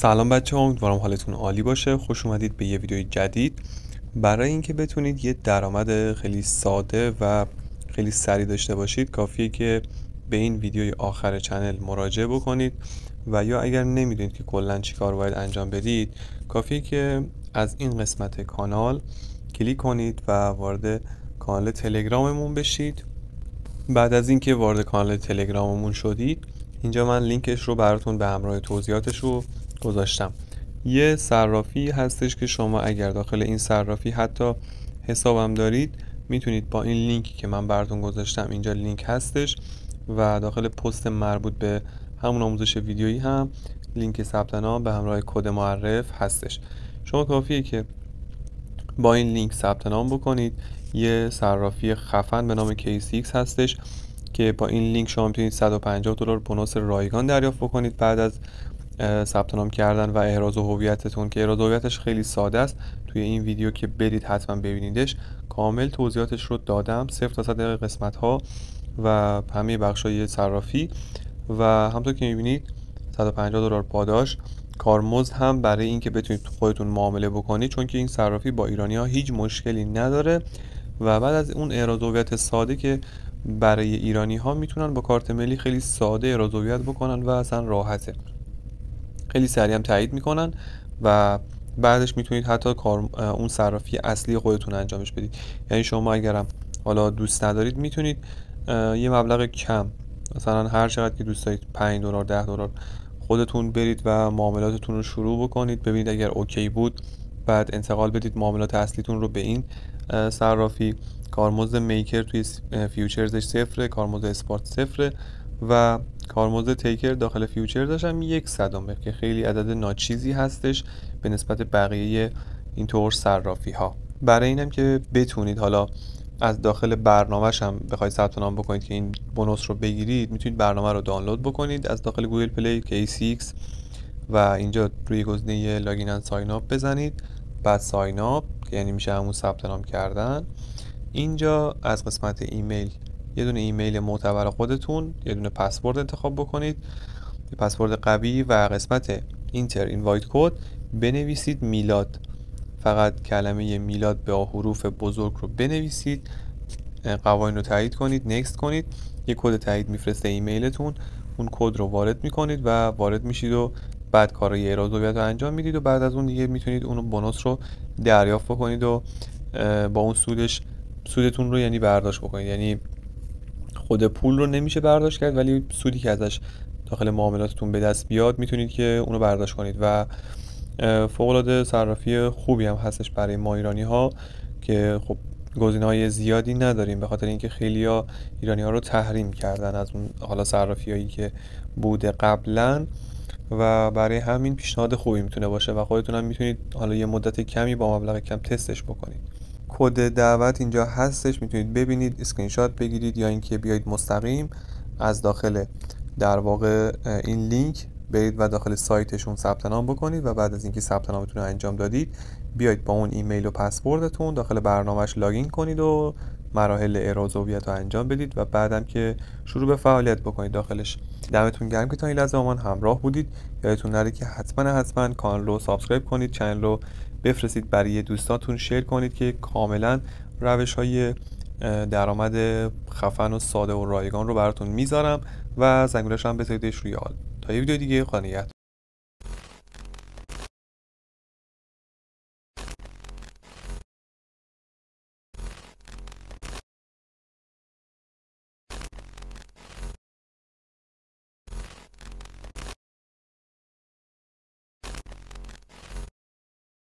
سلام بچه ها، امیدوارم حالتون عالی باشه. خوش اومدید به یه ویدیوی جدید. برای اینکه بتونید یه درآمد خیلی ساده و خیلی سریع داشته باشید کافیه که به این ویدیوی آخر چنل مراجعه بکنید و یا اگر نمیدونید که کلا چی کار باید انجام بدید کافیه که از این قسمت کانال کلیک کنید و وارد کانال تلگراممون بشید. بعد از اینکه وارد کانال تلگراممون شدید اینجا من لینکش رو براتون به همراه توضیحاتش رو گذاشتم. یه صرافی هستش که شما اگر داخل این صرافی حتی حسابم دارید میتونید با این لینکی که من براتون گذاشتم، اینجا لینک هستش و داخل پست مربوط به همون آموزش ویدیویی هم لینک ثبت نام به همراه کد معرف هستش. شما کافیه که با این لینک ثبت نام بکنید. یه صرافی خفن به نام KCX هستش که با این لینک شما میتونید $150 بونوس رایگان دریافت بکنید بعد از ثبت نام کردن و احراز هویتتون، که احراز هویتش خیلی ساده است. توی این ویدیو که برید حتما ببینیدش، کامل توضیحاتش رو دادم، 0 تا 100 دقیقه قسمت ها و همه بخشای صرافی و همونطور که میبینید $150 پاداش. کارمزد هم برای اینکه بتونید خودتون معامله بکنید، چون که این صرافی با ایرانی ها هیچ مشکلی نداره و بعد از اون احراز هویت ساده که برای ایرانی ها میتونن با کارت ملی خیلی ساده احراز هویت بکنن و اصلا راحته، خیلی سریع هم تایید میکنن و بعدش میتونید حتی اون صرافی اصلی خودتون انجامش بدید. یعنی شما اگرم حالا دوست ندارید میتونید یه مبلغ کم، مثلا هر چقدر که دوست دارید، $5 $10 خودتون برید و معاملاتتون رو شروع بکنید، ببینید اگر اوکی بود بعد انتقال بدید معاملات اصلیتون رو به این صرافی. کارمزد میکر توی فیوچرزش صفره، کارمزد اسپارت صفره و کارمزد تیکر داخل فیوچرزش هم 1/100 که خیلی عدد ناچیزی هستش به نسبت بقیه اینطور صرافی ها. برای اینم که بتونید حالا از داخل برنامه‌ش هم بخواید ثبت نام بکنید که این بونوس رو بگیرید، میتونید برنامه رو دانلود بکنید از داخل گوگل پلی KCX و اینجا روی گزینه لاگین اند ساین اپ بزنید، بعد ساین اپ که یعنی میشه همون ثبت نام کردن. اینجا از قسمت ایمیل یه دونه ایمیل معتبر خودتون، یه دونه پسورد انتخاب بکنید، یه پسورد قوی و قسمت اینتر اینوایت کد بنویسید میلاد، فقط کلمه میلاد با حروف بزرگ رو بنویسید، قوانین رو تایید کنید، نکست کنید، یه کد تایید میفرسته ایمیلتون، اون کد رو وارد میکنید و وارد میشید و بعد کارهای احراز هویت رو انجام میدید و بعد از اون دیگه میتونید اون بونوس رو دریافت بکنید و با اون سودتون رو یعنی برداشت بکنید. یعنی خود پول رو نمیشه برداشت کرد ولی سودی که ازش داخل معاملاتتون به دست بیاد میتونید که اونو برداشت کنید و فوق‌العاده صرافی خوبی هم هستش برای ما ایرانی ها که خب گزینه‌های زیادی نداریم به خاطر اینکه خیلی‌ها ایرانی‌ها رو تحریم کردن از اون حالا صرافی‌هایی که بوده قبلا و برای همین پیشنهاد خوبی میتونه باشه و خودتون هم میتونید حالا یه مدت کمی با مبلغ کم تستش بکنید. کد دعوت اینجا هستش، میتونید ببینید، اسکرین شات بگیرید یا اینکه بیاید مستقیم از داخل در واقع این لینک برید و داخل سایتشون ثبت نام بکنید و بعد از اینکه ثبت نامتون رو انجام دادید بیاید با اون ایمیل و پسوردتون داخل برنامهش لاگین کنید و مراحل احراز هویت رو انجام بدید و بعدم که شروع به فعالیت بکنید داخلش. دمتون گرم که تا این لحظه با من همراه بودید. یادتون نره که حتما کانال رو سابسکرایب کنید، چنل رو بفرستید برای دوستاتون، شیر کنید که کاملا روش‌های درآمد خفن و ساده و رایگان رو براتون میذارم و زنگولش هم بذاریدش روی آل. تا یه ویدیو دیگه، خدا نگهدار.